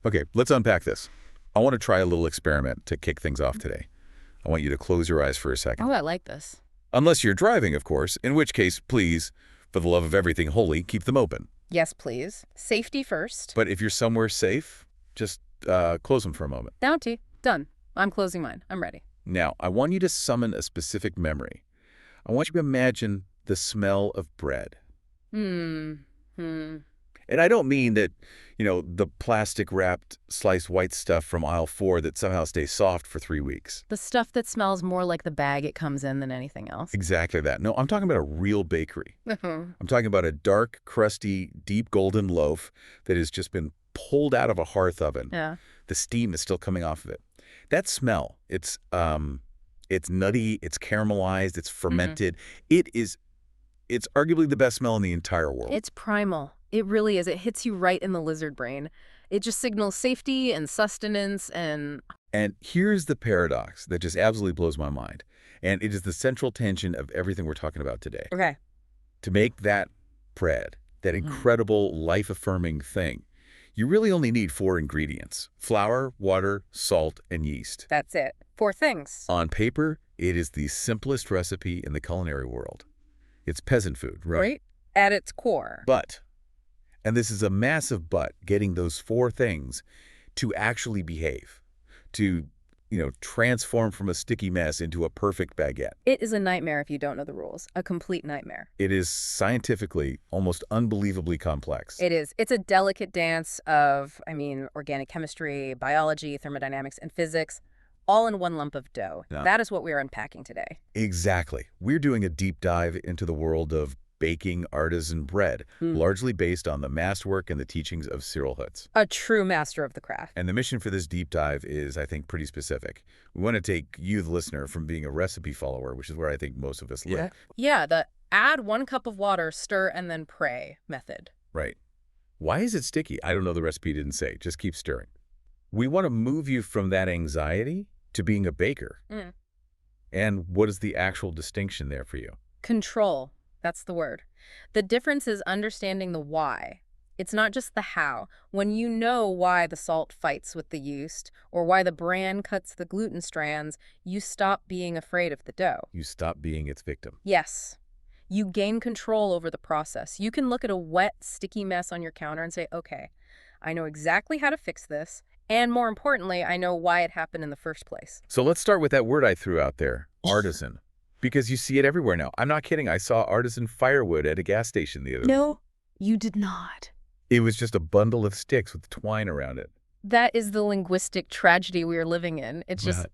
Okay, let's unpack this. I want to try a little experiment to kick things off today. I want you to close your eyes for a second. Oh, I like this. Unless you're driving, of course, in which case, please, for the love of everything holy, keep them open. Yes, please. Safety first. But if you're somewhere safe, just close them for a moment. Bounty. Done. I'm closing mine. I'm ready. Now, I want you to summon a specific memory. I want you to imagine the smell of bread. And I don't mean that, the plastic-wrapped sliced white stuff from aisle 4 that somehow stays soft for 3 weeks. The stuff that smells more like the bag it comes in than anything else. Exactly that. No, I'm talking about a real bakery. I'm talking about a dark, crusty, deep golden loaf that has just been pulled out of a hearth oven. Yeah. The steam is still coming off of it. That smell, it's nutty, it's caramelized, it's fermented. It's arguably the best smell in the entire world. It's primal. It really is. It hits you right in the lizard brain. It just signals safety and sustenance and... And here's the paradox that just absolutely blows my mind. And it is the central tension of everything we're talking about today. Okay. To make that bread, that incredible life-affirming thing, you really only need 4 ingredients: flour, water, salt, and yeast. That's it. 4 things. On paper, it is the simplest recipe in the culinary world. It's peasant food, right? At its core. But, and this is a massive but, getting those 4 things to actually behave, to, transform from a sticky mess into a perfect baguette. It is a nightmare if you don't know the rules. A complete nightmare. It is scientifically almost unbelievably complex. It is. It's a delicate dance of, organic chemistry, biology, thermodynamics, and physics, all in one lump of dough. Yeah. That is what we are unpacking today. Exactly. We're doing a deep dive into the world of baking artisan bread, largely based on the masterwork and the teachings of Ciril Hitz. A true master of the craft. And the mission for this deep dive is, I think, pretty specific. We want to take you, the listener, from being a recipe follower, which is where I think most of us live. Yeah, the add 1 cup of water, stir, and then pray method. Right. Why is it sticky? I don't know, the recipe didn't say. Just keep stirring. We want to move you from that anxiety to being a baker. And what is the actual distinction there for you? Control. That's the word. The difference is understanding the why. It's not just the how. When you know why the salt fights with the yeast or why the bran cuts the gluten strands, you stop being afraid of the dough. You stop being its victim. Yes. You gain control over the process. You can look at a wet, sticky mess on your counter and say, okay, I know exactly how to fix this. And more importantly, I know why it happened in the first place. So let's start with that word I threw out there, artisan. Because you see it everywhere now. I'm not kidding. I saw artisan firewood at a gas station the other day. No, you did not. It was just a bundle of sticks with twine around it. That is the linguistic tragedy we are living in. It's just...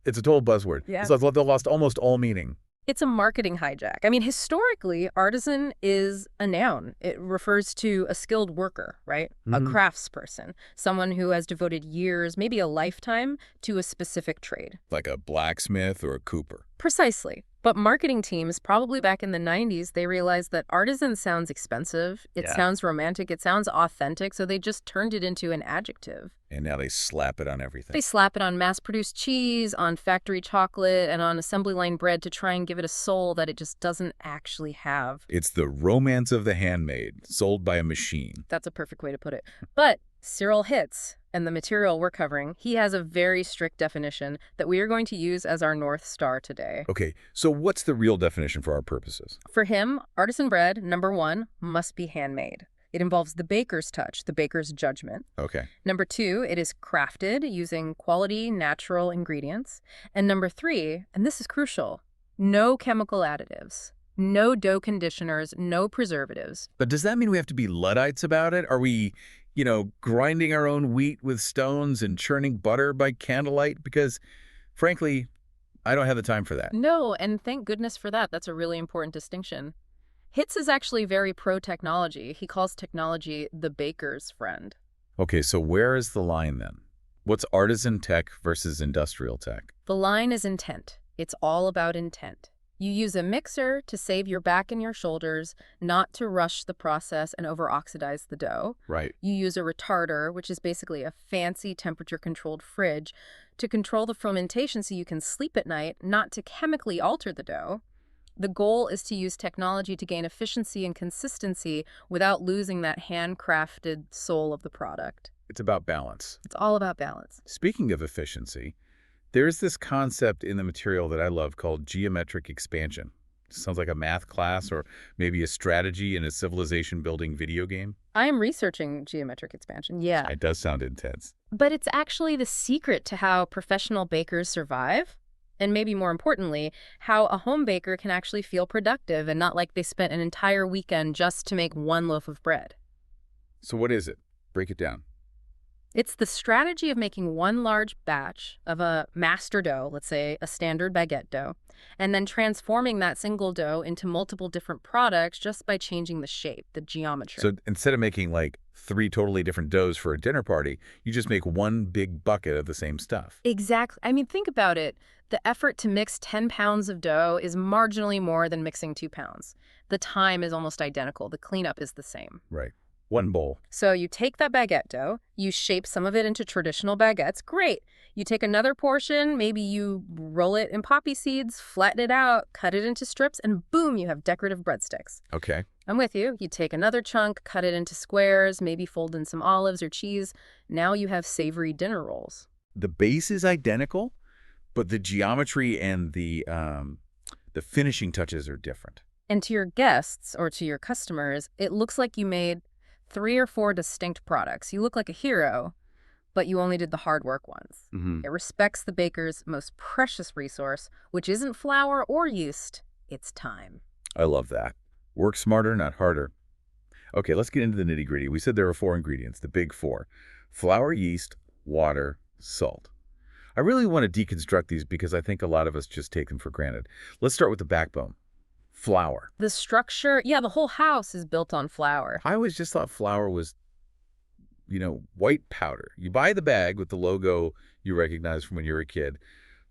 It's a total buzzword. Yeah. So they lost almost all meaning. It's a marketing hijack. Historically, artisan is a noun. It refers to a skilled worker, right? A craftsperson, someone who has devoted years, maybe a lifetime, to a specific trade. Like a blacksmith or a cooper. Precisely. But marketing teams, probably back in the 90s, they realized that artisan sounds expensive, it sounds romantic, it sounds authentic, so they just turned it into an adjective. And now they slap it on everything. They slap it on mass-produced cheese, on factory chocolate, and on assembly line bread to try and give it a soul that it just doesn't actually have. It's the romance of the handmade, sold by a machine. That's a perfect way to put it. But Ciril Hitz, and the material we're covering, he has a very strict definition that we are going to use as our North Star today. Okay, so what's the real definition for our purposes? For him, artisan bread, number 1, must be handmade. It involves the baker's touch, the baker's judgment. Okay. Number 2, it is crafted using quality, natural ingredients. And number 3, and this is crucial, no chemical additives. No dough conditioners, no preservatives. But does that mean we have to be Luddites about it? Are we, grinding our own wheat with stones and churning butter by candlelight? Because, frankly, I don't have the time for that. No, and thank goodness for that. That's a really important distinction. Hitz is actually very pro-technology. He calls technology the baker's friend. Okay, so where is the line then? What's artisan tech versus industrial tech? The line is intent. It's all about intent. You use a mixer to save your back and your shoulders, not to rush the process and over-oxidize the dough. Right. You use a retarder, which is basically a fancy temperature-controlled fridge, to control the fermentation so you can sleep at night, not to chemically alter the dough. The goal is to use technology to gain efficiency and consistency without losing that handcrafted soul of the product. It's about balance. It's all about balance. Speaking of efficiency, there's this concept in the material that I love called geometric expansion. Sounds like a math class or maybe a strategy in a civilization-building video game. I am researching geometric expansion, yeah. It does sound intense. But it's actually the secret to how professional bakers survive. And maybe more importantly, how a home baker can actually feel productive and not like they spent an entire weekend just to make one loaf of bread. So what is it? Break it down. It's the strategy of making one large batch of a master dough, let's say a standard baguette dough, and then transforming that single dough into multiple different products just by changing the shape, the geometry. So instead of making like 3 totally different doughs for a dinner party, you just make one big bucket of the same stuff. Exactly. I mean, think about it. The effort to mix 10 pounds of dough is marginally more than mixing 2 pounds. The time is almost identical. The cleanup is the same. Right. One bowl. So you take that baguette dough, you shape some of it into traditional baguettes. Great. You take another portion, maybe you roll it in poppy seeds, flatten it out, cut it into strips, and boom, you have decorative breadsticks. Okay. I'm with you. You take another chunk, cut it into squares, maybe fold in some olives or cheese. Now you have savory dinner rolls. The base is identical, but the geometry and the finishing touches are different. And to your guests or to your customers, it looks like you made 3 or 4 distinct products. You look like a hero, but you only did the hard work ones. It respects the baker's most precious resource, which isn't flour or yeast, it's time. I love that. Work smarter, not harder. Okay, let's get into the nitty-gritty. We said there are 4 ingredients, the big 4. Flour, yeast, water, salt. I really want to deconstruct these because I think a lot of us just take them for granted. Let's start with the backbone. Flour. The structure, yeah, the whole house is built on flour. I always just thought flour was, white powder. You buy the bag with the logo you recognize from when you were a kid,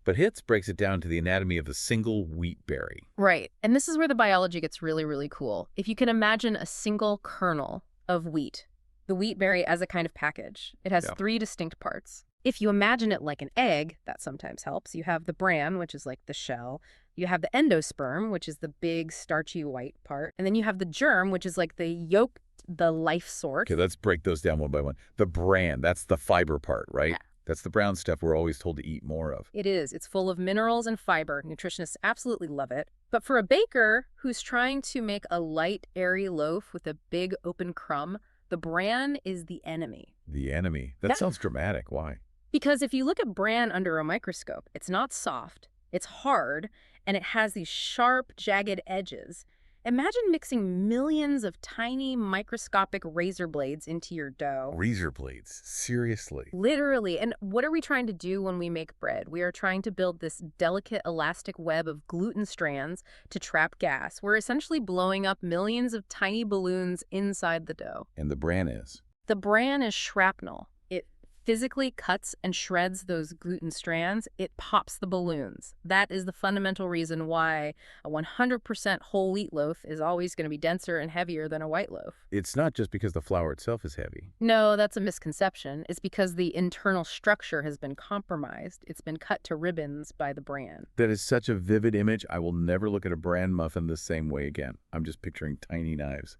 but Hitz breaks it down to the anatomy of the single wheat berry. Right, and this is where the biology gets really, really cool. If you can imagine a single kernel of wheat, the wheat berry as a kind of package, it has 3 distinct parts. If you imagine it like an egg, that sometimes helps. You have the bran, which is like the shell. You have the endosperm, which is the big starchy white part. And then you have the germ, which is like the yolk, the life source. Okay, let's break those down one by one. The bran, that's the fiber part, right? Yeah. That's the brown stuff we're always told to eat more of. It is. It's full of minerals and fiber. Nutritionists absolutely love it. But for a baker who's trying to make a light, airy loaf with a big open crumb, the bran is the enemy. The enemy? That sounds dramatic. Why? Because if you look at bran under a microscope, it's not soft, it's hard, and it has these sharp, jagged edges. Imagine mixing millions of tiny microscopic razor blades into your dough. Razor blades? Seriously? Literally. And what are we trying to do when we make bread? We are trying to build this delicate elastic web of gluten strands to trap gas. We're essentially blowing up millions of tiny balloons inside the dough. And the bran is? The bran is shrapnel. It physically cuts and shreds those gluten strands. It pops the balloons. That is the fundamental reason why a 100% whole wheat loaf is always going to be denser and heavier than a white loaf. It's not just because the flour itself is heavy. No, that's a misconception. It's because the internal structure has been compromised. It's been cut to ribbons by the bran. That is such a vivid image. I will never look at a bran muffin the same way again. I'm just picturing tiny knives.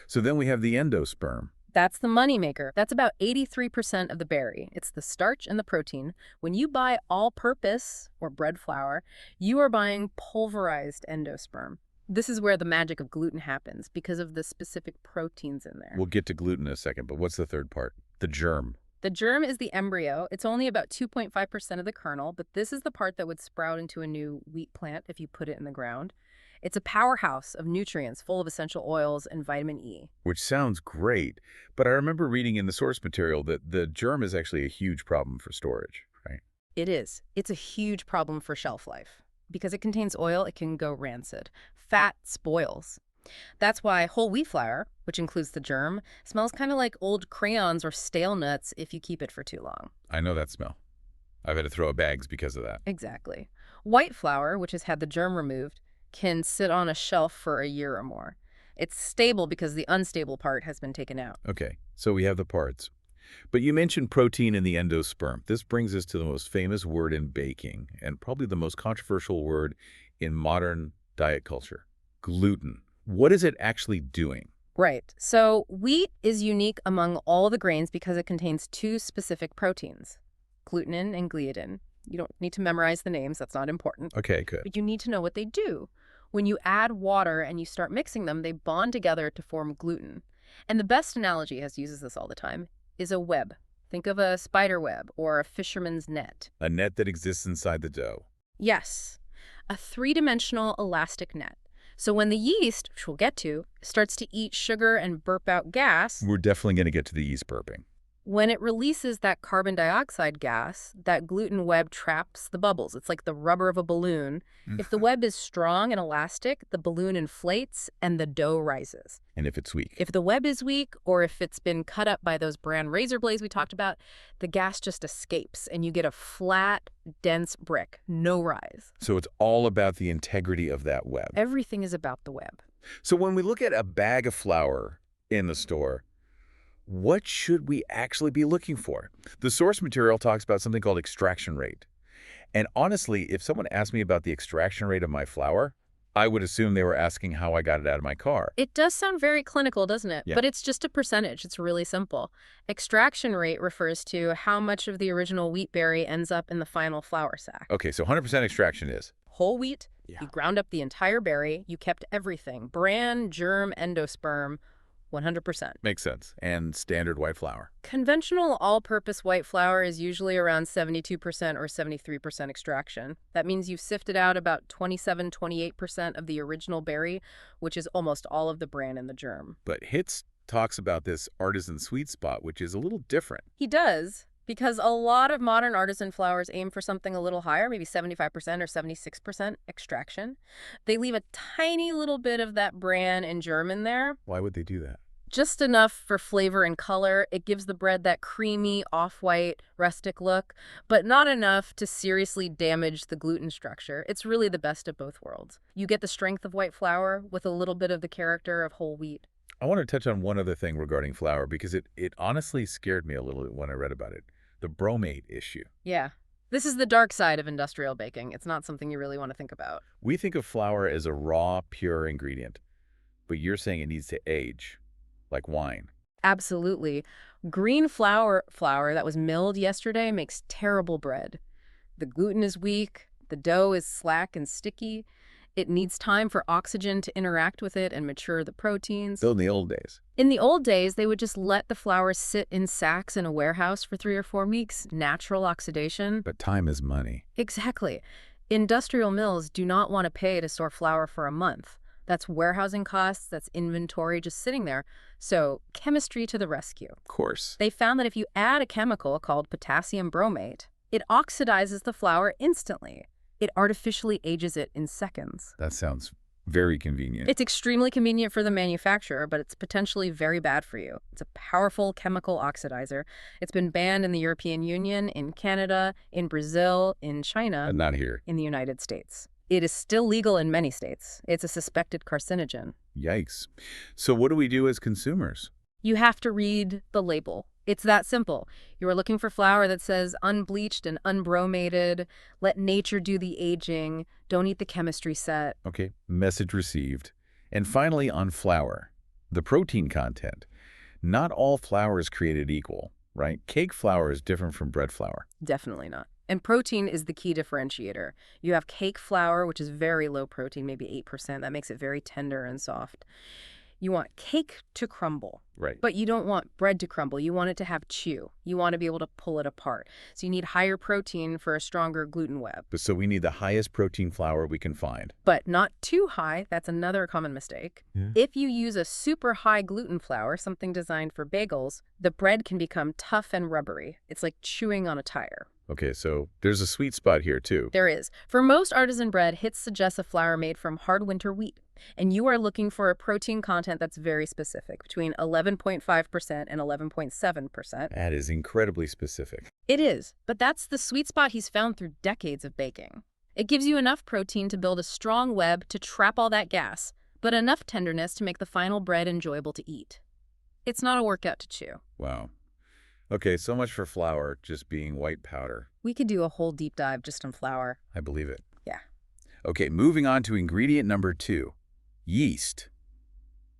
So then we have the endosperm. That's the moneymaker. That's about 83% of the berry. It's the starch and the protein. When you buy all-purpose or bread flour, you are buying pulverized endosperm. This is where the magic of gluten happens because of the specific proteins in there. We'll get to gluten in a second, but what's the third part? The germ. The germ is the embryo. It's only about 2.5% of the kernel, but this is the part that would sprout into a new wheat plant if you put it in the ground. It's a powerhouse of nutrients full of essential oils and vitamin E. Which sounds great, but I remember reading in the source material that the germ is actually a huge problem for storage, right? It is. It's a huge problem for shelf life. Because it contains oil, it can go rancid. Fat spoils. That's why whole wheat flour, which includes the germ, smells kind of like old crayons or stale nuts if you keep it for too long. I know that smell. I've had to throw out bags because of that. Exactly. White flour, which has had the germ removed, can sit on a shelf for a year or more. It's stable because the unstable part has been taken out. Okay, so we have the parts. But you mentioned protein in the endosperm. This brings us to the most famous word in baking, and probably the most controversial word in modern Diet culture. Gluten. What is it actually doing? Right. So wheat is unique among all the grains because it contains two specific proteins, gluten and gliadin. You don't need to memorize the names. That's not important. Okay, good. But you need to know what they do. When you add water and you start mixing them, they bond together to form gluten. And the best analogy, Hess uses this all the time, is a web. Think of a spider web or a fisherman's net. A net that exists inside the dough. Yes, a three-dimensional elastic net. So when the yeast, which we'll get to, starts to eat sugar and burp out gas, We're definitely going to get to the yeast burping. when it releases that carbon dioxide gas, that gluten web traps the bubbles. It's like the rubber of a balloon. If the web is strong and elastic, the balloon inflates and the dough rises. And if it's weak? If the web is weak, or if it's been cut up by those brand razor blades we talked about, the gas just escapes and you get a flat, dense brick, no rise. So it's all about the integrity of that web. Everything is about the web. So when we look at a bag of flour in the store, what should we actually be looking for? The source material talks about something called extraction rate. And honestly, if someone asked me about the extraction rate of my flour, I would assume they were asking how I got it out of my car. It does sound very clinical, doesn't it? Yeah. But it's just a percentage. It's really simple. Extraction rate refers to how much of the original wheat berry ends up in the final flour sack. Okay, so 100% extraction is? Whole wheat, Yeah. you ground up the entire berry, you kept everything, bran, germ, endosperm, 100%. Makes sense. And standard white flour. Conventional all-purpose white flour is usually around 72% or 73% extraction. That means you've sifted out about 27-28% of the original berry, which is almost all of the bran and the germ. But Hitz talks about this artisan sweet spot, which is a little different. He does, because a lot of modern artisan flours aim for something a little higher, maybe 75% or 76% extraction. They leave a tiny little bit of that bran and germ in there. Why would they do that? Just enough for flavor and color. It gives the bread that creamy, off-white, rustic look, but not enough to seriously damage the gluten structure. It's really the best of both worlds. You get the strength of white flour with a little bit of the character of whole wheat. I want to touch on one other thing regarding flour because it honestly scared me a little bit when I read about it. The bromate issue. Yeah. This is the dark side of industrial baking. It's not something you really want to think about. We think of flour as a raw, pure ingredient, but you're saying it needs to age, like wine. Absolutely. Green flour that was milled yesterday makes terrible bread. The gluten is weak, the dough is slack and sticky. It needs time for oxygen to interact with it and mature the proteins. Still in the old days. In the old days, they would just let the flour sit in sacks in a warehouse for 3 or 4 weeks. Natural oxidation. But time is money. Exactly. Industrial mills do not want to pay to store flour for a month. That's warehousing costs, that's inventory just sitting there. So chemistry to the rescue. Of course. They found that if you add a chemical called potassium bromate, it oxidizes the flour instantly. It artificially ages it in seconds. That sounds very convenient. It's extremely convenient for the manufacturer, but it's potentially very bad for you. It's a powerful chemical oxidizer. It's been banned in the European Union, in Canada, in Brazil, in China, Not here. in the United States. It is still legal in many states. It's a suspected carcinogen. Yikes. So what do we do as consumers? You have to read the label. It's that simple. You are looking for flour that says unbleached and unbromated, let nature do the aging, don't eat the chemistry set. Okay, message received. And finally, on flour, the protein content. Not all flour is created equal, right? Cake flour is different from bread flour. Definitely not. And protein is the key differentiator. You have cake flour, which is very low protein, maybe 8%. That makes it very tender and soft. You want cake to crumble. Right. But you don't want bread to crumble. You want it to have chew. You want to be able to pull it apart. So you need higher protein for a stronger gluten web. So we need the highest protein flour we can find. But not too high. That's another common mistake. Yeah. If you use a super high gluten flour, something designed for bagels, the bread can become tough and rubbery. It's like chewing on a tire. Okay, so there's a sweet spot here too. There is. For most artisan bread, Hitz suggests a flour made from hard winter wheat. And you are looking for a protein content that's very specific, between 11.5% and 11.7%. That is incredibly specific. It is, but that's the sweet spot he's found through decades of baking. It gives you enough protein to build a strong web to trap all that gas, but enough tenderness to make the final bread enjoyable to eat. It's not a workout to chew. Wow. Okay, so much for flour just being white powder. We could do a whole deep dive just on flour. I believe it. Yeah. Okay, moving on to ingredient number 2, yeast,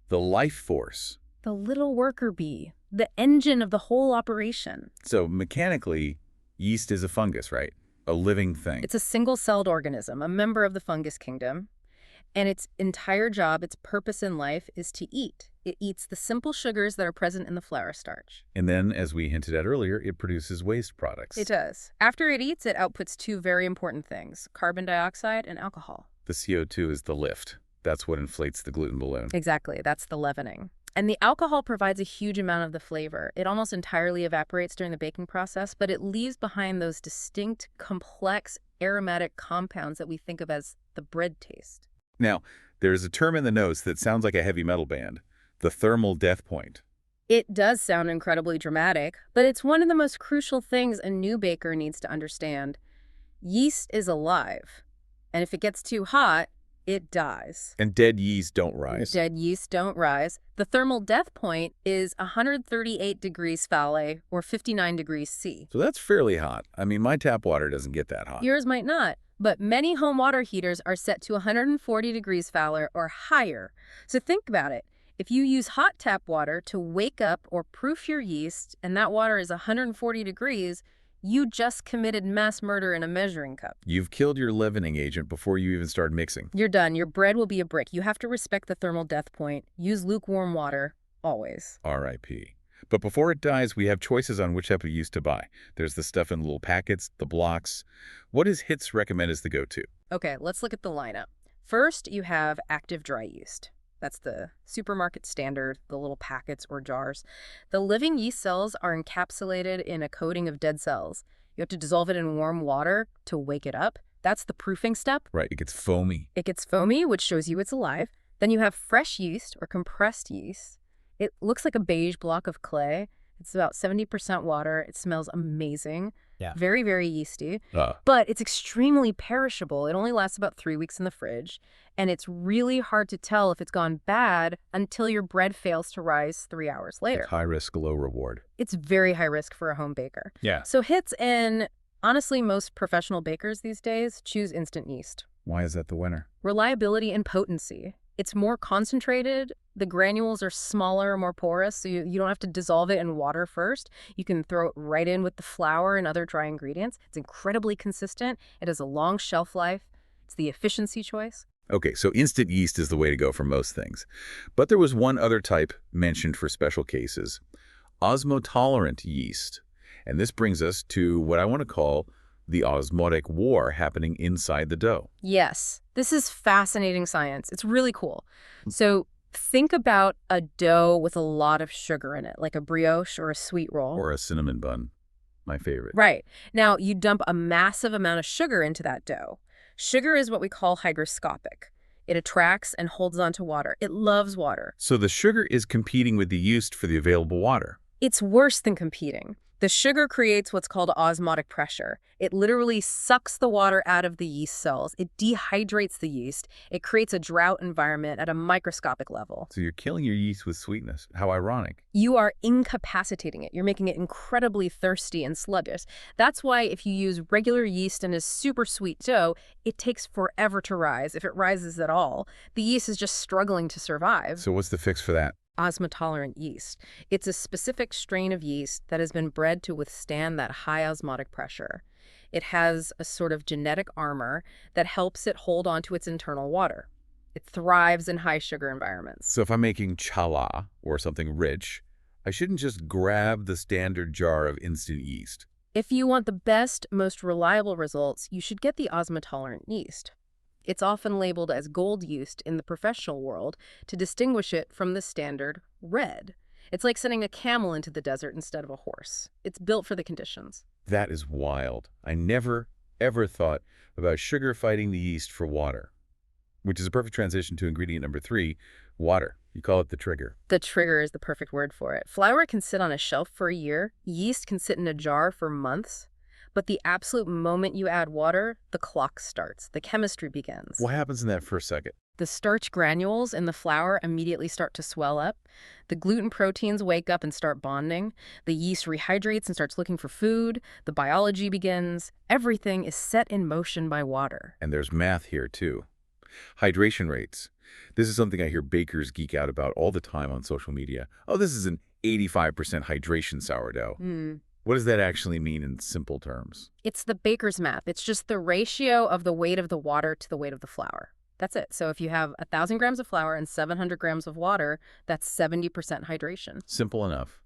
the life force. The little worker bee, the engine of the whole operation. So mechanically, yeast is a fungus, right? A living thing. It's a single-celled organism, a member of the fungus kingdom, and its entire job, its purpose in life, is to eat. It eats the simple sugars that are present in the flour starch. And then, as we hinted at earlier, it produces waste products. It does. After it eats, it outputs 2 very important things, carbon dioxide and alcohol. The CO2 is the lift. That's what inflates the gluten balloon. Exactly. That's the leavening. And the alcohol provides a huge amount of the flavor. It almost entirely evaporates during the baking process, but it leaves behind those distinct, complex, aromatic compounds that we think of as the bread taste. Now, there's a term in the notes that sounds like a heavy metal band, the thermal death point. It does sound incredibly dramatic, but it's one of the most crucial things a new baker needs to understand. Yeast is alive, and if it gets too hot, it dies. And dead yeast don't rise. Dead yeast don't rise. The thermal death point is 138 degrees Fahrenheit or 59 degrees C. So that's fairly hot. I mean, my tap water doesn't get that hot. Yours might not, but many home water heaters are set to 140 degrees Fahrenheit or higher. So think about it. If you use hot tap water to wake up or proof your yeast, and that water is 140 degrees, you just committed mass murder in a measuring cup. You've killed your leavening agent before you even start mixing. You're done. Your bread will be a brick. You have to respect the thermal death point. Use lukewarm water, always. R.I.P. But before it dies, we have choices on which type of yeast to buy. There's the stuff in little packets, the blocks. What does Hitz recommend as the go-to? Okay, let's look at the lineup. First, you have active dry yeast. That's the supermarket standard, the little packets or jars. The living yeast cells are encapsulated in a coating of dead cells. You have to dissolve it in warm water to wake it up. That's the proofing step. Right, it gets foamy. It gets foamy, which shows you it's alive. Then you have fresh yeast or compressed yeast. It looks like a beige block of clay. It's about 70% water. It smells amazing. Yeah. Very, very yeasty. But it's extremely perishable. It only lasts about 3 weeks in the fridge. And it's really hard to tell if it's gone bad until your bread fails to rise 3 hours later. Like high risk, low reward. It's very high risk for a home baker. Yeah. So Hitz and honestly most professional bakers these days choose instant yeast. Why is that the winner? Reliability and potency. It's more concentrated. The granules are smaller, more porous, so you don't have to dissolve it in water first. You can throw it right in with the flour and other dry ingredients. It's incredibly consistent. It has a long shelf life. It's the efficiency choice. Okay, so instant yeast is the way to go for most things. But there was one other type mentioned for special cases, osmotolerant yeast. And this brings us to what I want to call the osmotic war happening inside the dough. Yes, this is fascinating science. It's really cool. So think about a dough with a lot of sugar in it, like a brioche or a sweet roll. Or a cinnamon bun, my favorite. Right. Now, you dump a massive amount of sugar into that dough. Sugar is what we call hygroscopic. It attracts and holds onto water. It loves water. So the sugar is competing with the yeast for the available water. It's worse than competing. The sugar creates what's called osmotic pressure. It literally sucks the water out of the yeast cells. It dehydrates the yeast. It creates a drought environment at a microscopic level. So you're killing your yeast with sweetness. How ironic. You are incapacitating it. You're making it incredibly thirsty and sluggish. That's why if you use regular yeast in a super sweet dough, it takes forever to rise, if it rises at all. The yeast is just struggling to survive. So what's the fix for that? Osmotolerant yeast. It's a specific strain of yeast that has been bred to withstand that high osmotic pressure. It has a sort of genetic armor that helps it hold on to its internal water. It thrives in high sugar environments. So if I'm making challah or something rich, I shouldn't just grab the standard jar of instant yeast. If you want the best, most reliable results, you should get the osmotolerant yeast. It's often labeled as gold yeast in the professional world to distinguish it from the standard red. It's like sending a camel into the desert instead of a horse. It's built for the conditions. That is wild. I never, ever thought about sugar fighting the yeast for water, which is a perfect transition to ingredient number 3, water. You call it the trigger. The trigger is the perfect word for it. Flour can sit on a shelf for a year. Yeast can sit in a jar for months. But the absolute moment you add water, the clock starts. The chemistry begins. What happens in that first second? The starch granules in the flour immediately start to swell up. The gluten proteins wake up and start bonding. The yeast rehydrates and starts looking for food. The biology begins. Everything is set in motion by water. And there's math here, too. Hydration rates. This is something I hear bakers geek out about all the time on social media. Oh, this is an 85% hydration sourdough. What does that actually mean in simple terms? It's the baker's math. It's just the ratio of the weight of the water to the weight of the flour. That's it. So if you have 1,000 grams of flour and 700 grams of water, that's 70% hydration. Simple enough.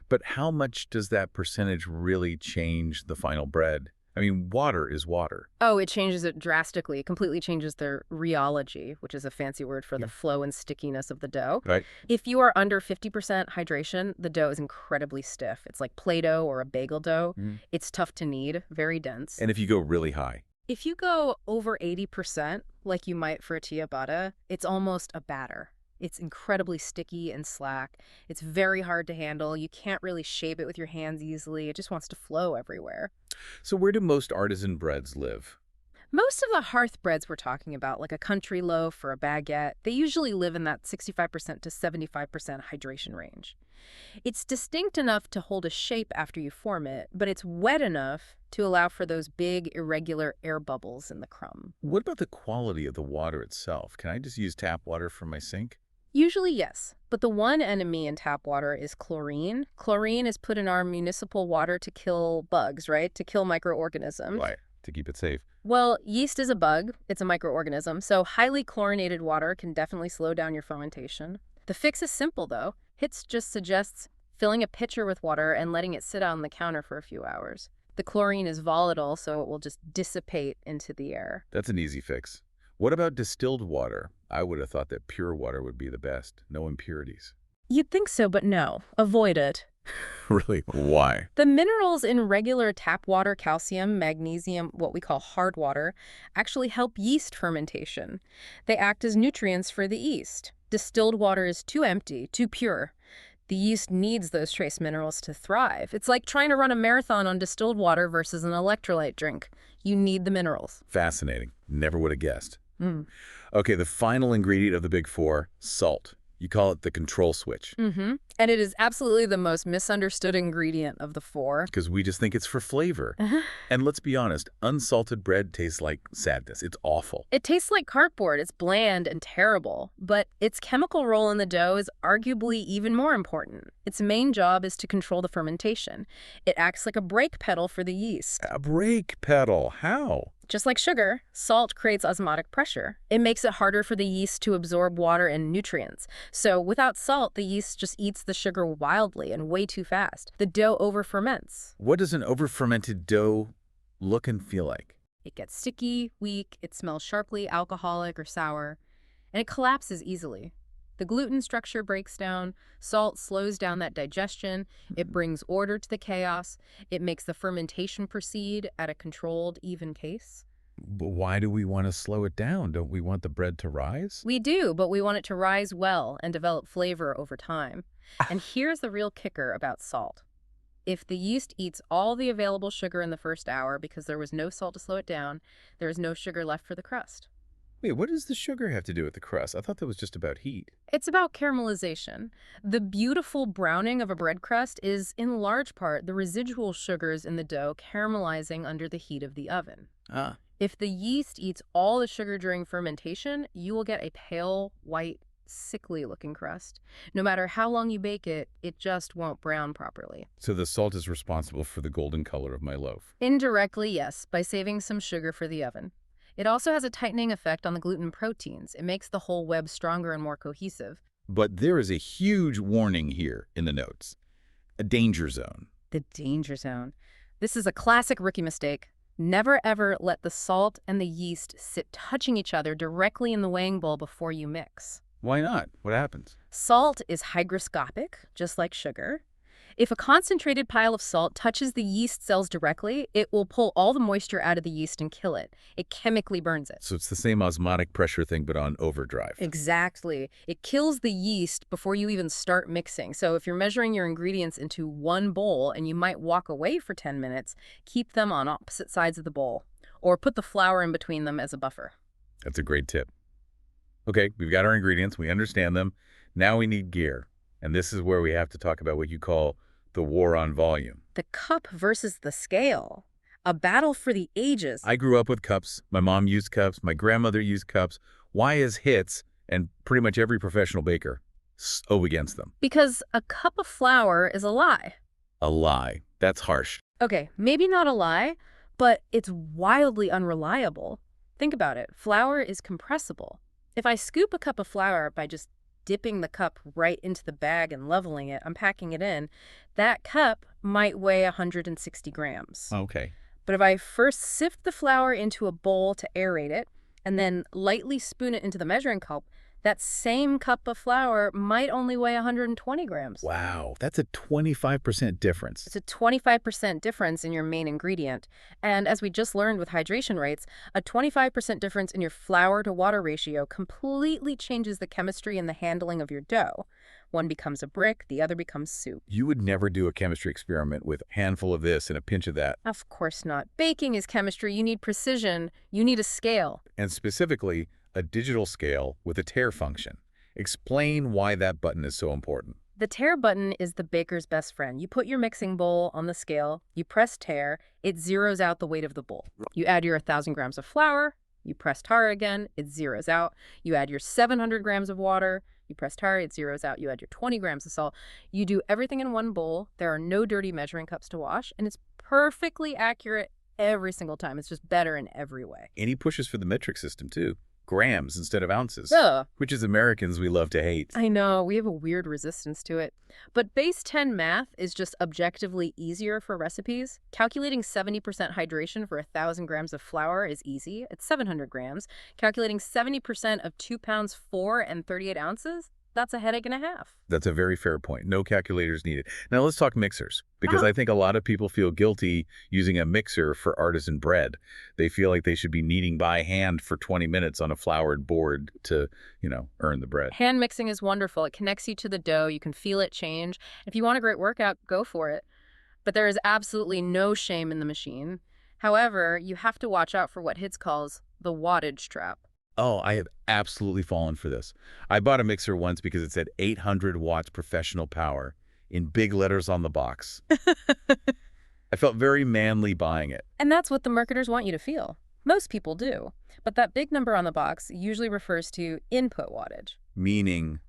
But how much does that percentage really change the final bread? I mean, water is water. Oh, it changes it drastically. It completely changes the rheology, which is a fancy word for the flow and stickiness of the dough. Right. If you are under 50% hydration, the dough is incredibly stiff. It's like Play-Doh or a bagel dough. It's tough to knead, very dense. And if you go really high? If you go over 80%, like you might for a ciabatta, it's almost a batter. It's incredibly sticky and slack. It's very hard to handle. You can't really shape it with your hands easily. It just wants to flow everywhere. So where do most artisan breads live? Most of the hearth breads we're talking about, like a country loaf or a baguette, they usually live in that 65% to 75% hydration range. It's distinct enough to hold a shape after you form it, but it's wet enough to allow for those big, irregular air bubbles in the crumb. What about the quality of the water itself? Can I just use tap water from my sink? Usually, yes. But the one enemy in tap water is chlorine. Chlorine is put in our municipal water to kill bugs, right? To kill microorganisms. Why? To keep it safe. Well, yeast is a bug. It's a microorganism. So highly chlorinated water can definitely slow down your fermentation. The fix is simple, though. Hitz just suggests filling a pitcher with water and letting it sit on the counter for a few hours. The chlorine is volatile, so it will just dissipate into the air. That's an easy fix. What about distilled water? I would have thought that pure water would be the best. No impurities. You'd think so, but no. Avoid it. Really? Why? The minerals in regular tap water, calcium, magnesium, what we call hard water, actually help yeast fermentation. They act as nutrients for the yeast. Distilled water is too empty, too pure. The yeast needs those trace minerals to thrive. It's like trying to run a marathon on distilled water versus an electrolyte drink. You need the minerals. Fascinating. Never would have guessed. Okay, the final ingredient of the big four, salt. You call it the control switch. And it is absolutely the most misunderstood ingredient of the four. Because we just think it's for flavor. And let's be honest, unsalted bread tastes like sadness. It's awful. It tastes like cardboard. It's bland and terrible. But its chemical role in the dough is arguably even more important. Its main job is to control the fermentation. It acts like a brake pedal for the yeast. A brake pedal? How? Just like sugar, salt creates osmotic pressure. It makes it harder for the yeast to absorb water and nutrients. So without salt, the yeast just eats the sugar wildly and way too fast. The dough over-ferments. What does an over-fermented dough look and feel like? It gets sticky, weak, it smells sharply alcoholic or sour, and it collapses easily. The gluten structure breaks down, salt slows down that digestion, it brings order to the chaos, it makes the fermentation proceed at a controlled, even pace. But why do we want to slow it down? Don't we want the bread to rise? We do, but we want it to rise well and develop flavor over time. And here's the real kicker about salt. If the yeast eats all the available sugar in the first hour because there was no salt to slow it down, there is no sugar left for the crust. Wait, what does the sugar have to do with the crust? I thought that was just about heat. It's about caramelization. The beautiful browning of a bread crust is, in large part, the residual sugars in the dough caramelizing under the heat of the oven. If the yeast eats all the sugar during fermentation, you will get a pale, white, sickly-looking crust. No matter how long you bake it, it just won't brown properly. So the salt is responsible for the golden color of my loaf. Indirectly, yes, by saving some sugar for the oven. It also has a tightening effect on the gluten proteins. It makes the whole web stronger and more cohesive. But there is a huge warning here in the notes. A danger zone. The danger zone. This is a classic rookie mistake. Never ever let the salt and the yeast sit touching each other directly in the weighing bowl before you mix. Why not? What happens? Salt is hygroscopic, just like sugar. If a concentrated pile of salt touches the yeast cells directly, it will pull all the moisture out of the yeast and kill it. It chemically burns it. So it's the same osmotic pressure thing, but on overdrive. Exactly. It kills the yeast before you even start mixing. So if you're measuring your ingredients into one bowl and you might walk away for 10 minutes, keep them on opposite sides of the bowl. Or put the flour in between them as a buffer. That's a great tip. Okay, we've got our ingredients. We understand them. Now we need gear. And this is where we have to talk about what you call the war on volume. The cup versus the scale. A battle for the ages. I grew up with cups. My mom used cups. My grandmother used cups. Why is Hitz, and pretty much every professional baker, so against them? Because a cup of flour is a lie. A lie. That's harsh. Okay, maybe not a lie, but it's wildly unreliable. Think about it. Flour is compressible. If I scoop a cup of flour by just dipping the cup right into the bag and leveling it, I'm packing it in, that cup might weigh 160 grams. Okay. But if I first sift the flour into a bowl to aerate it, and then lightly spoon it into the measuring cup, that same cup of flour might only weigh 120 grams. Wow, that's a 25% difference. It's a 25% difference in your main ingredient. And as we just learned with hydration rates, a 25% difference in your flour to water ratio completely changes the chemistry and the handling of your dough. One becomes a brick, the other becomes soup. You would never do a chemistry experiment with a handful of this and a pinch of that. Of course not. Baking is chemistry. You need precision. You need a scale. And specifically, a digital scale with a tare function. Explain why that button is so important. The tare button is the baker's best friend. You put your mixing bowl on the scale, you press tare, it zeroes out the weight of the bowl. You add your 1,000 grams of flour, you press tare again, it zeroes out. You add your 700 grams of water, you press tare, it zeroes out. You add your 20 grams of salt. You do everything in one bowl. There are no dirty measuring cups to wash, and it's perfectly accurate every single time. It's just better in every way. And he pushes for the metric system, too. Grams instead of ounces, Ugh. which as Americans we love to hate. I know, we have a weird resistance to it. But base 10 math is just objectively easier for recipes. Calculating 70% hydration for 1,000 grams of flour is easy. It's 700 grams. Calculating 70% of 2 pounds 4 and 38 ounces? That's a headache and a half. That's a very fair point. No calculators needed. Now let's talk mixers, because I think a lot of people feel guilty using a mixer for artisan bread. They feel like they should be kneading by hand for 20 minutes on a floured board to, earn the bread. Hand mixing is wonderful. It connects you to the dough. You can feel it change. If you want a great workout, go for it. But there is absolutely no shame in the machine. However, you have to watch out for what Hitz calls the wattage trap. Oh, I have absolutely fallen for this. I bought a mixer once because it said 800 watts professional power in big letters on the box. I felt very manly buying it. And that's what the marketers want you to feel. Most people do. But that big number on the box usually refers to input wattage. Meaning?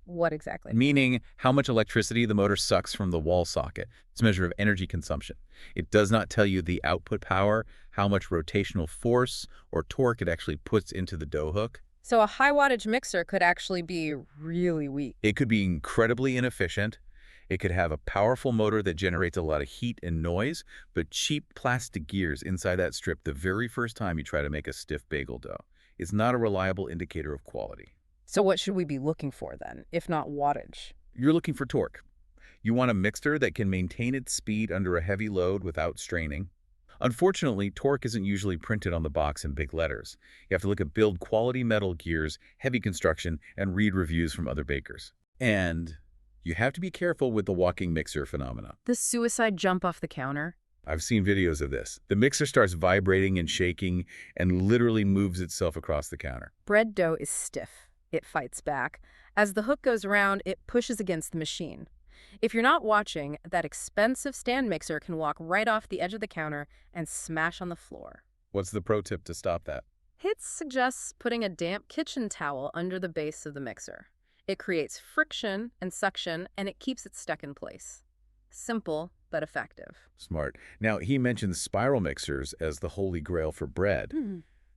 What exactly? Meaning how much electricity the motor sucks from the wall socket. It's a measure of energy consumption. It does not tell you the output power, how much rotational force or torque it actually puts into the dough hook. So a high wattage mixer could actually be really weak. It could be incredibly inefficient. It could have a powerful motor that generates a lot of heat and noise, but cheap plastic gears inside that strip the very first time you try to make a stiff bagel dough. It's not a reliable indicator of quality. So what should we be looking for then, if not wattage? You're looking for torque. You want a mixer that can maintain its speed under a heavy load without straining. Unfortunately, torque isn't usually printed on the box in big letters. You have to look at build quality metal gears, heavy construction, and read reviews from other bakers. And you have to be careful with the walking mixer phenomena. The suicide jump off the counter? I've seen videos of this. The mixer starts vibrating and shaking and literally moves itself across the counter. Bread dough is stiff. It fights back. As the hook goes around, it pushes against the machine. If you're not watching, that expensive stand mixer can walk right off the edge of the counter and smash on the floor. What's the pro tip to stop that? Hitz suggests putting a damp kitchen towel under the base of the mixer. It creates friction and suction, and it keeps it stuck in place. Simple, but effective. Smart. Now, he mentions spiral mixers as the holy grail for bread.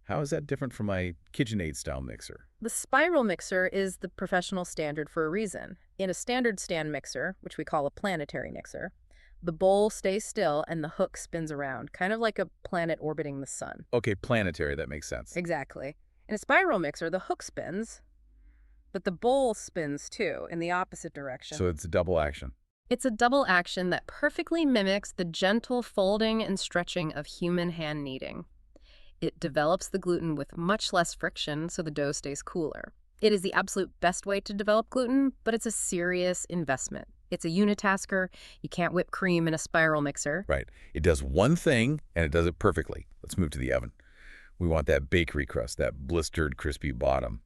How is that different from my KitchenAid-style mixer? The spiral mixer is the professional standard for a reason. In a standard stand mixer, which we call a planetary mixer, the bowl stays still and the hook spins around, kind of like a planet orbiting the sun. Okay, planetary, that makes sense. Exactly. In a spiral mixer, the hook spins, but the bowl spins too, in the opposite direction. So it's a double action. It's a double action that perfectly mimics the gentle folding and stretching of human hand kneading. It develops the gluten with much less friction so the dough stays cooler. It is the absolute best way to develop gluten, but it's a serious investment. It's a unitasker. You can't whip cream in a spiral mixer. Right. It does one thing, and it does it perfectly. Let's move to the oven. We want that bakery crust, that blistered, crispy bottom.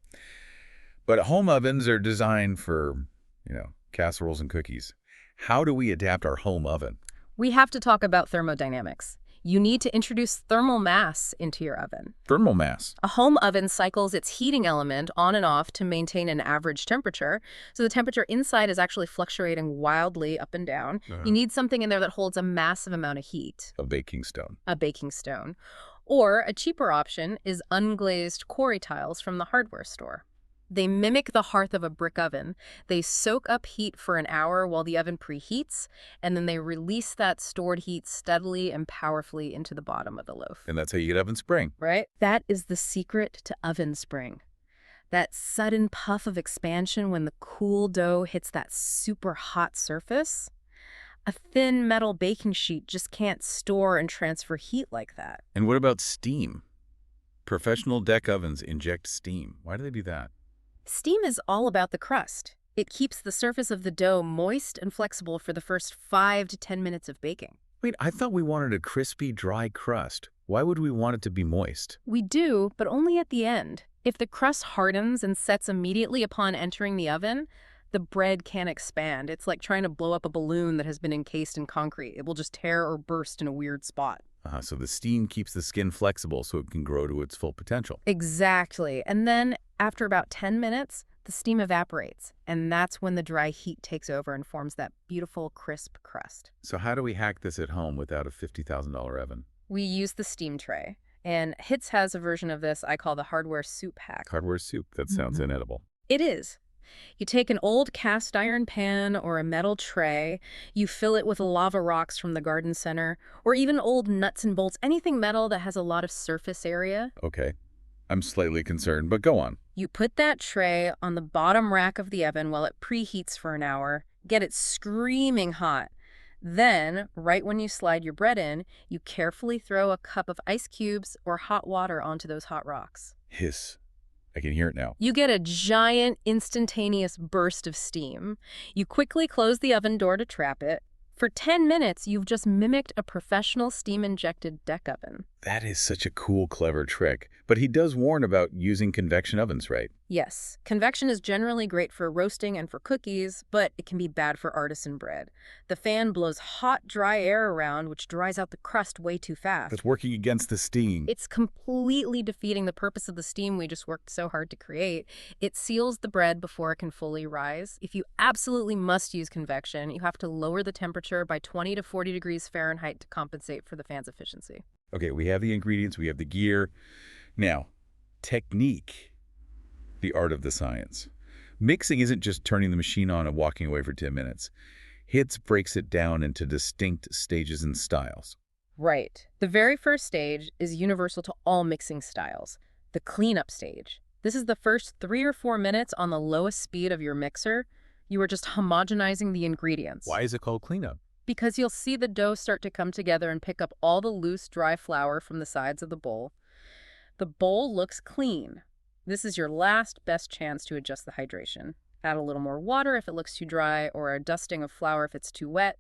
But home ovens are designed for, casseroles and cookies. How do we adapt our home oven? We have to talk about thermodynamics. You need to introduce thermal mass into your oven. Thermal mass. A home oven cycles its heating element on and off to maintain an average temperature, so the temperature inside is actually fluctuating wildly up and down. You need something in there that holds a massive amount of heat. A baking stone. A baking stone. Or a cheaper option is unglazed quarry tiles from the hardware store. They mimic the hearth of a brick oven. They soak up heat for an hour while the oven preheats, and then they release that stored heat steadily and powerfully into the bottom of the loaf. And that's how you get oven spring. Right? That is the secret to oven spring. That sudden puff of expansion when the cool dough hits that super hot surface. A thin metal baking sheet just can't store and transfer heat like that. And what about steam? Professional deck ovens inject steam. Why do they do that? Steam is all about the crust. It keeps the surface of the dough moist and flexible for the first 5 to 10 minutes of baking. Wait, I thought we wanted a crispy, dry crust. Why would we want it to be moist? We do, but only at the end. If the crust hardens and sets immediately upon entering the oven, the bread can't expand. It's like trying to blow up a balloon that has been encased in concrete. It will just tear or burst in a weird spot. So the steam keeps the skin flexible so it can grow to its full potential. Exactly. And then, after about 10 minutes, the steam evaporates. And that's when the dry heat takes over and forms that beautiful, crisp crust. So how do we hack this at home without a $50,000 oven? We use the steam tray. And Hitz has a version of this I call the hardware soup hack. Hardware soup? That sounds inedible. It is. You take an old cast iron pan or a metal tray, you fill it with lava rocks from the garden center, or even old nuts and bolts, anything metal that has a lot of surface area. Okay. I'm slightly concerned, but go on. You put that tray on the bottom rack of the oven while it preheats for an hour, get it screaming hot. Then, right when you slide your bread in, you carefully throw a cup of ice cubes or hot water onto those hot rocks. Hiss. I can hear it now. You get a giant, instantaneous burst of steam. You quickly close the oven door to trap it. For 10 minutes, you've just mimicked a professional steam-injected deck oven. That is such a cool, clever trick. But he does warn about using convection ovens, right? Yes, convection is generally great for roasting and for cookies, but it can be bad for artisan bread. The fan blows hot, dry air around, which dries out the crust way too fast. That's working against the steam. It's completely defeating the purpose of the steam we just worked so hard to create. It seals the bread before it can fully rise. If you absolutely must use convection, you have to lower the temperature by 20 to 40 degrees Fahrenheit to compensate for the fan's efficiency. Okay, we have the ingredients, we have the gear. Now, technique, the art of the science. Mixing isn't just turning the machine on and walking away for 10 minutes. Hitz breaks it down into distinct stages and styles. Right. The very first stage is universal to all mixing styles, the cleanup stage. This is the first 3 or 4 minutes on the lowest speed of your mixer. You are just homogenizing the ingredients. Why is it called cleanup? Because you'll see the dough start to come together and pick up all the loose, dry flour from the sides of the bowl. The bowl looks clean. This is your last best chance to adjust the hydration. Add a little more water if it looks too dry, or a dusting of flour if it's too wet.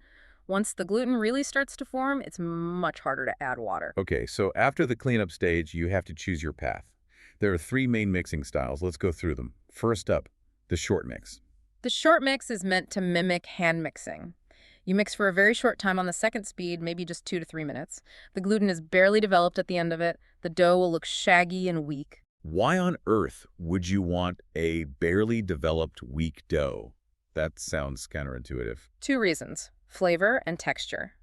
Once the gluten really starts to form, it's much harder to add water. Okay, so after the cleanup stage, you have to choose your path. There are 3 main mixing styles. Let's go through them. First up, the short mix. The short mix is meant to mimic hand mixing. You mix for a very short time on the second speed, maybe just 2 to 3 minutes. The gluten is barely developed at the end of it. The dough will look shaggy and weak. Why on earth would you want a barely developed weak dough? That sounds counterintuitive. 2 reasons: flavor and texture.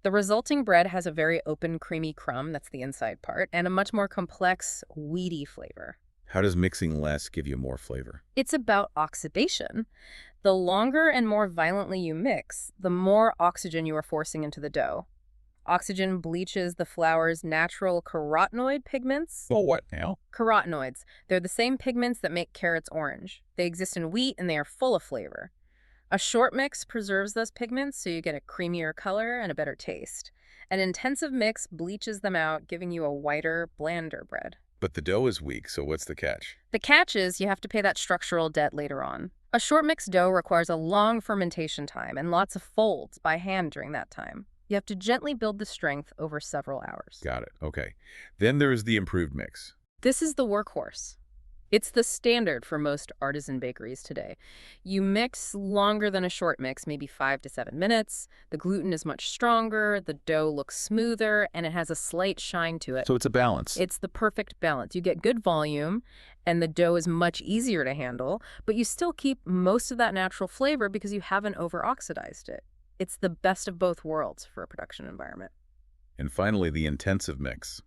The resulting bread has a very open, creamy crumb, that's the inside part, and a much more complex, weedy flavor. How does mixing less give you more flavor? It's about oxidation. The longer and more violently you mix, the more oxygen you are forcing into the dough. Oxygen bleaches the flour's natural carotenoid pigments. Oh, what now? Carotenoids. They're the same pigments that make carrots orange. They exist in wheat and they are full of flavor. A short mix preserves those pigments so you get a creamier color and a better taste. An intensive mix bleaches them out, giving you a whiter, blander bread. But the dough is weak, so what's the catch? The catch is you have to pay that structural debt later on. A short mix dough requires a long fermentation time and lots of folds by hand during that time. You have to gently build the strength over several hours. Got it. Okay. Then there's the improved mix. This is the workhorse. It's the standard for most artisan bakeries today. You mix longer than a short mix, maybe 5 to 7 minutes. The gluten is much stronger, the dough looks smoother, and it has a slight shine to it. So it's a balance. It's the perfect balance. You get good volume, and the dough is much easier to handle, but you still keep most of that natural flavor because you haven't over-oxidized it. It's the best of both worlds for a production environment. And finally, the intensive mix.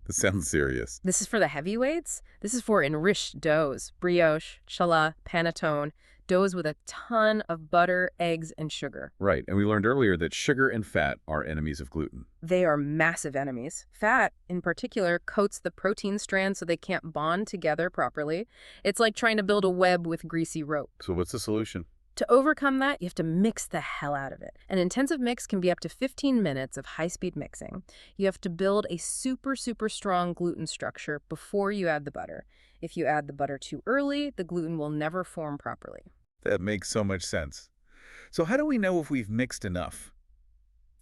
This sounds serious. This is for the heavyweights. This is for enriched doughs, brioche, challah, panettone, doughs with a ton of butter, eggs, and sugar. Right, and we learned earlier that sugar and fat are enemies of gluten. They are massive enemies. Fat, in particular, coats the protein strands so they can't bond together properly. It's like trying to build a web with greasy rope. So what's the solution? To overcome that, you have to mix the hell out of it. An intensive mix can be up to 15 minutes of high-speed mixing. You have to build a super strong gluten structure before you add the butter. If you add the butter too early, the gluten will never form properly. That makes so much sense. So how do we know if we've mixed enough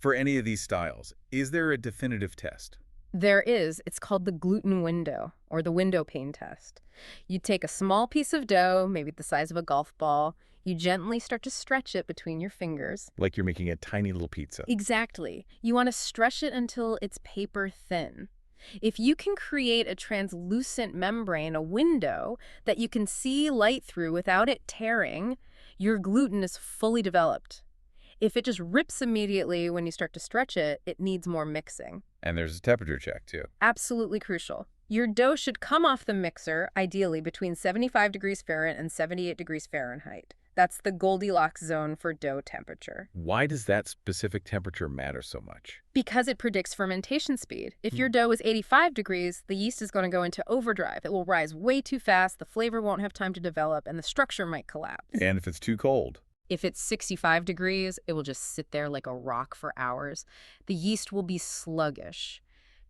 for any of these styles? Is there a definitive test? There is. It's called the gluten window, or the window pane test. You take a small piece of dough, maybe the size of a golf ball. You gently start to stretch it between your fingers. Like you're making a tiny little pizza. Exactly. You want to stretch it until it's paper thin. If you can create a translucent membrane, a window, that you can see light through without it tearing, your gluten is fully developed. If it just rips immediately when you start to stretch it, it needs more mixing. And there's a temperature check, too. Absolutely crucial. Your dough should come off the mixer, ideally between 75 degrees Fahrenheit and 78 degrees Fahrenheit. That's the Goldilocks zone for dough temperature. Why does that specific temperature matter so much? Because it predicts fermentation speed. If your dough is 85 degrees, the yeast is going to go into overdrive. It will rise way too fast, the flavor won't have time to develop, and the structure might collapse. And if it's too cold? If it's 65 degrees, it will just sit there like a rock for hours. The yeast will be sluggish.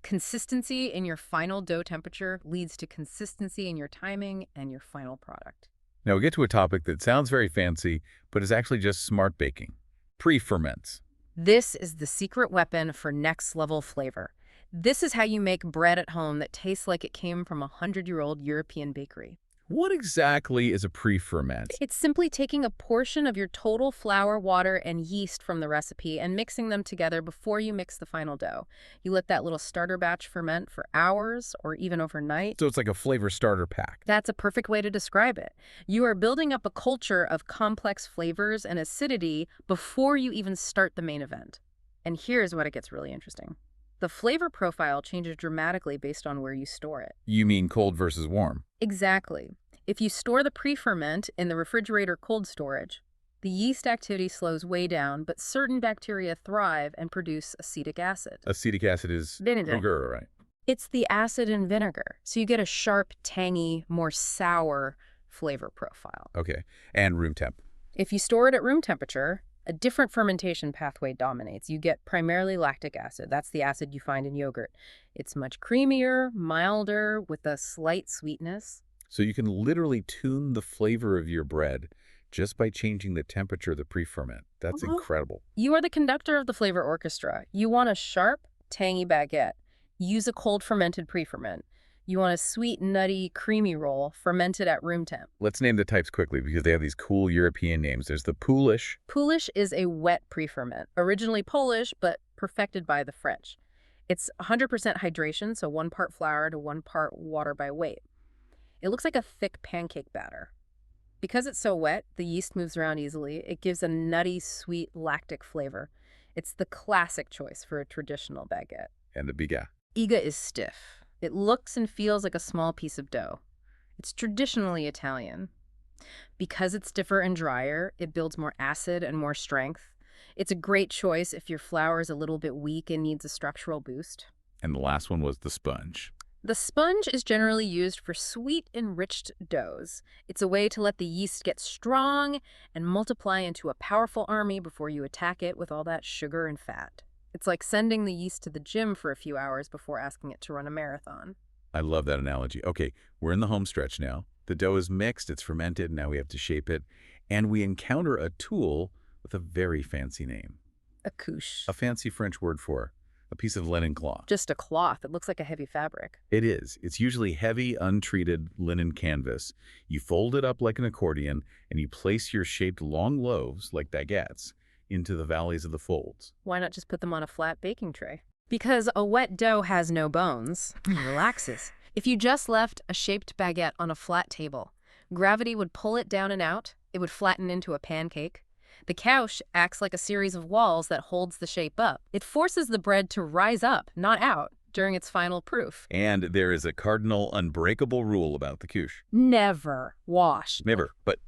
Consistency in your final dough temperature leads to consistency in your timing and your final product. Now we get to a topic that sounds very fancy, but is actually just smart baking. Pre-ferments. This is the secret weapon for next-level flavor. This is how you make bread at home that tastes like it came from a 100-year-old European bakery. What exactly is a pre-ferment? It's simply taking a portion of your total flour, water, and yeast from the recipe and mixing them together before you mix the final dough. You let that little starter batch ferment for hours or even overnight. So it's like a flavor starter pack. That's a perfect way to describe it. You are building up a culture of complex flavors and acidity before you even start the main event. And here's what it gets really interesting. The flavor profile changes dramatically based on where you store it. You mean cold versus warm? Exactly. If you store the pre-ferment in the refrigerator cold storage, the yeast activity slows way down, but certain bacteria thrive and produce acetic acid. Acetic acid is vinegar, right? It's the acid in vinegar, so you get a sharp, tangy, more sour flavor profile. Okay, and room temp. If you store it at room temperature, a different fermentation pathway dominates. You get primarily lactic acid. That's the acid you find in yogurt. It's much creamier, milder, with a slight sweetness. So you can literally tune the flavor of your bread just by changing the temperature of the pre-ferment. That's incredible. You are the conductor of the flavor orchestra. You want a sharp, tangy baguette. Use a cold fermented pre-ferment. You want a sweet, nutty, creamy roll fermented at room temp. Let's name the types quickly because they have these cool European names. There's the Polish. Polish is a wet pre-ferment, originally Polish, but perfected by the French. It's 100% hydration, so 1 part flour to 1 part water by weight. It looks like a thick pancake batter. Because it's so wet, the yeast moves around easily. It gives a nutty, sweet, lactic flavor. It's the classic choice for a traditional baguette. And the biga. Iga is stiff. It looks and feels like a small piece of dough. It's traditionally Italian. Because it's stiffer and drier, it builds more acid and more strength. It's a great choice if your flour is a little bit weak and needs a structural boost. And the last one was the sponge. The sponge is generally used for sweet, enriched doughs. It's a way to let the yeast get strong and multiply into a powerful army before you attack it with all that sugar and fat. It's like sending the yeast to the gym for a few hours before asking it to run a marathon. I love that analogy. Okay, we're in the home stretch now. The dough is mixed, it's fermented, now we have to shape it. And we encounter a tool with a very fancy name. A couche. A fancy French word for A piece of linen cloth. Just a cloth. It looks like a heavy fabric. It is. It's usually heavy, untreated linen canvas. You fold it up like an accordion, and you place your shaped long loaves, like baguettes, into the valleys of the folds. Why not just put them on a flat baking tray? Because a wet dough has no bones. It relaxes. If you just left a shaped baguette on a flat table, gravity would pull it down and out. It would flatten into a pancake. The couch acts like a series of walls that holds the shape up. It forces the bread to rise up, not out, during its final proof. And there is a cardinal, unbreakable rule about the couche. Never wash. Never, but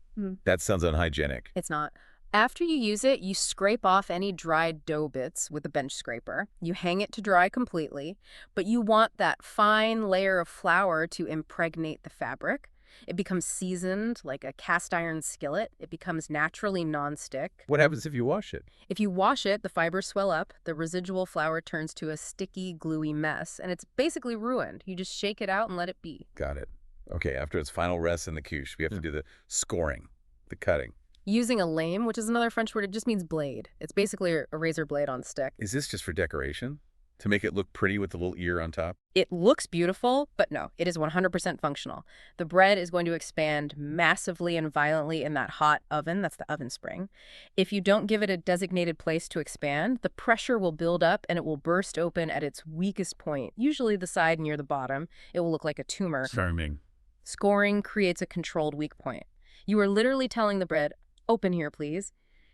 that sounds unhygienic. It's not. After you use it, you scrape off any dried dough bits with a bench scraper. You hang it to dry completely, but you want that fine layer of flour to impregnate the fabric. It becomes seasoned like a cast iron skillet. It becomes naturally nonstick. What happens if you wash it? If you wash it, the fibers swell up, the residual flour turns to a sticky, gluey mess, and it's basically ruined. You just shake it out and let it be. Got it. Okay, after its final rest in the couche, we have to do the scoring, the cutting. Using a lame, which is another French word, it just means blade. It's basically a razor blade on a stick. Is this just for decoration? To make it look pretty with the little ear on top? It looks beautiful, but no, it is 100% functional. The bread is going to expand massively and violently in that hot oven. That's the oven spring. If you don't give it a designated place to expand, the pressure will build up and it will burst open at its weakest point, usually the side near the bottom. It will look like a tumor. Charming. Scoring creates a controlled weak point. You are literally telling the bread, "Open here, please."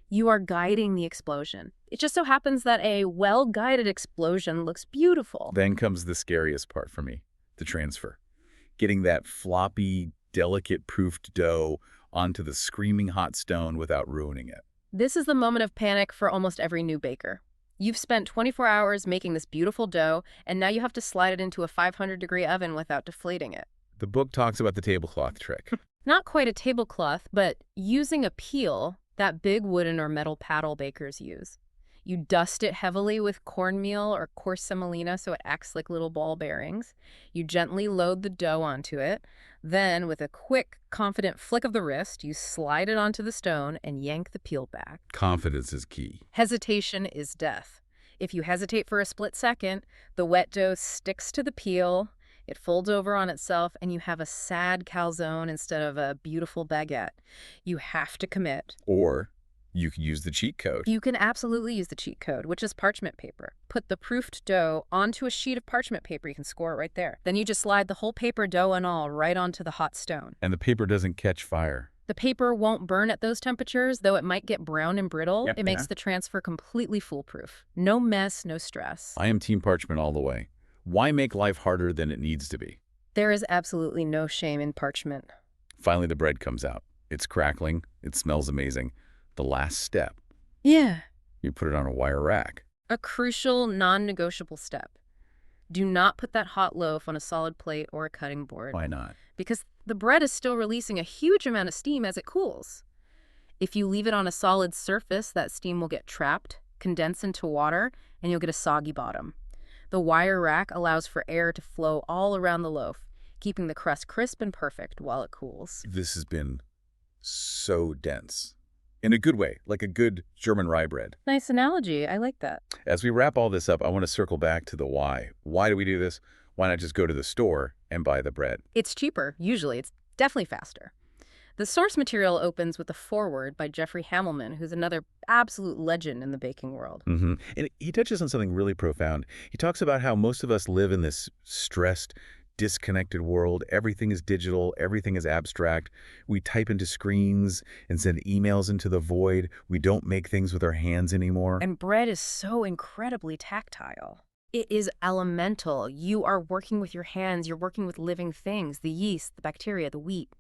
You are guiding the explosion. It just so happens that a well-guided explosion looks beautiful. Then comes the scariest part for me, the transfer. Getting that floppy, delicate proofed dough onto the screaming hot stone without ruining it. This is the moment of panic for almost every new baker. You've spent 24 hours making this beautiful dough, and now you have to slide it into a 500-degree oven without deflating it. The book talks about the tablecloth trick. Not quite a tablecloth, but using a peel, that big wooden or metal paddle bakers use. You dust it heavily with cornmeal or coarse semolina so it acts like little ball bearings. You gently load the dough onto it. Then, with a quick, confident flick of the wrist, you slide it onto the stone and yank the peel back. Confidence is key. Hesitation is death. If you hesitate for a split second, the wet dough sticks to the peel, it folds over on itself, and you have a sad calzone instead of a beautiful baguette. You have to commit. Or you could use the cheat code. You can absolutely use the cheat code, which is parchment paper. Put the proofed dough onto a sheet of parchment paper. You can score it right there. Then you just slide the whole paper, dough and all, right onto the hot stone. And the paper doesn't catch fire. The paper won't burn at those temperatures, though it might get brown and brittle. Yep, it makes the transfer completely foolproof. No mess, no stress. I am team parchment all the way. Why make life harder than it needs to be? There is absolutely no shame in parchment. Finally, the bread comes out. It's crackling. It smells amazing. The last step. Yeah. You put it on a wire rack. A crucial, non-negotiable step. Do not put that hot loaf on a solid plate or a cutting board. Why not? Because the bread is still releasing a huge amount of steam as it cools. If you leave it on a solid surface, that steam will get trapped, condense into water, and you'll get a soggy bottom. The wire rack allows for air to flow all around the loaf, keeping the crust crisp and perfect while it cools. This has been so dense. In a good way, like a good German rye bread. Nice analogy. I like that. As we wrap all this up, I want to circle back to the why. Why do we do this? Why not just go to the store and buy the bread? It's cheaper, usually. It's definitely faster. The source material opens with a foreword by Jeffrey Hamelman, who's another absolute legend in the baking world. And he touches on something really profound. He talks about how most of us live in this stressed, disconnected world. Everything is digital. Everything is abstract. We type into screens and send emails into the void. We don't make things with our hands anymore. And bread is so incredibly tactile. It is elemental. You are working with your hands. You're working with living things, the yeast, the bacteria, the wheat.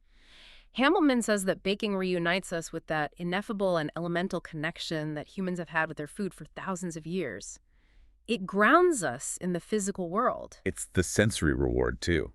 Hamelman says that baking reunites us with that ineffable and elemental connection that humans have had with their food for thousands of years. It grounds us in the physical world. It's the sensory reward, too.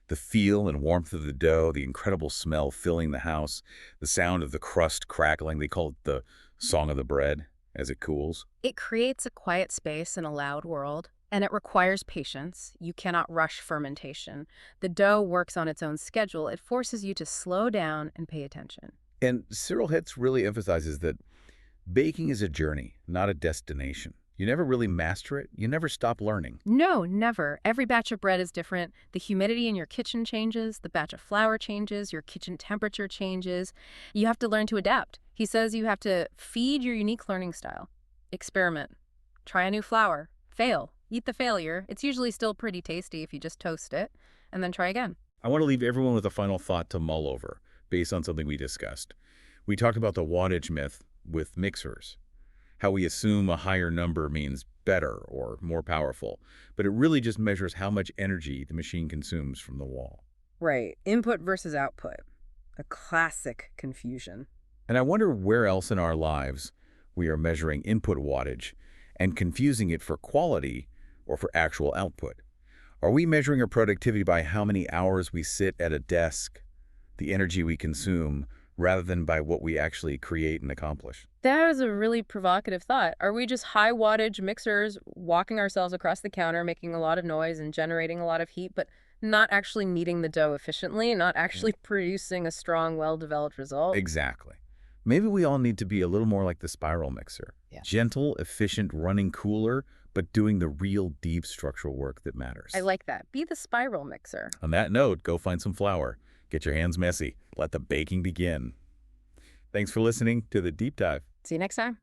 The feel and warmth of the dough, the incredible smell filling the house, the sound of the crust crackling. They call it the song of the bread as it cools. It creates a quiet space in a loud world, and it requires patience. You cannot rush fermentation. The dough works on its own schedule. It forces you to slow down and pay attention. And Ciril Hitz really emphasizes that baking is a journey, not a destination. You never really master it. You never stop learning. No, never. Every batch of bread is different. The humidity in your kitchen changes, the batch of flour changes, your kitchen temperature changes. You have to learn to adapt. He says you have to feed your unique learning style. Experiment. Try a new flour. Fail. Eat the failure. It's usually still pretty tasty if you just toast it, and then try again. I want to leave everyone with a final thought to mull over, based on something we discussed. We talked about the wattage myth with mixers, how we assume a higher number means better or more powerful, but it really just measures how much energy the machine consumes from the wall. Right. Input versus output. A classic confusion. And I wonder where else in our lives we are measuring input wattage and confusing it for quality or for actual output. Are we measuring our productivity by how many hours we sit at a desk, the energy we consume, rather than by what we actually create and accomplish? That is a really provocative thought. Are we just high wattage mixers walking ourselves across the counter, making a lot of noise and generating a lot of heat, but not actually kneading the dough efficiently, not actually producing a strong, well-developed result? Exactly. Maybe we all need to be a little more like the spiral mixer. Yeah. Gentle, efficient, running cooler, but doing the real deep structural work that matters. I like that. Be the spiral mixer. On that note, go find some flour. Get your hands messy. Let the baking begin. Thanks for listening to The Deep Dive. See you next time.